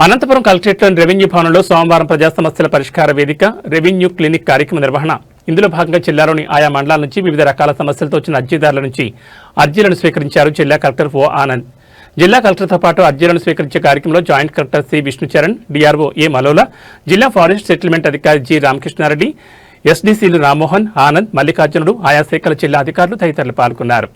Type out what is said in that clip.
Anantapuram కలెక్టరేట్లోని revenue భవనంలో సోమవారం ప్రజా సమస్యల పరిష్కార వేదిక రెవెన్యూ క్లినిక్ కార్యక్రమ నిర్వహణ. ఇందులో భాగంగా జిల్లాలోని ఆయా మండలాల నుంచి వివిధ రకాల సమస్యలతో వచ్చిన అర్జీదారుల నుంచి అర్జీలను స్వీకరించారు జిల్లా కలెక్టర్ ఓ ఆనంద్. జిల్లా కలెక్టర్తో పాటు అర్జీలను స్వీకరించే కార్యక్రమంలో joint collector C Vishnucharan, DRO A Malola, జిల్లా ఫారెస్ట్ సెటిల్మెంట్ అధికారి జి రామకృష్ణారెడ్డి, ఎస్డీసీలు రామ్మోహన్, ఆనంద్, మల్లికార్జునుడు, ఆయా శాఖల జిల్లా అధికారులు తదితరులు పాల్గొన్నారు.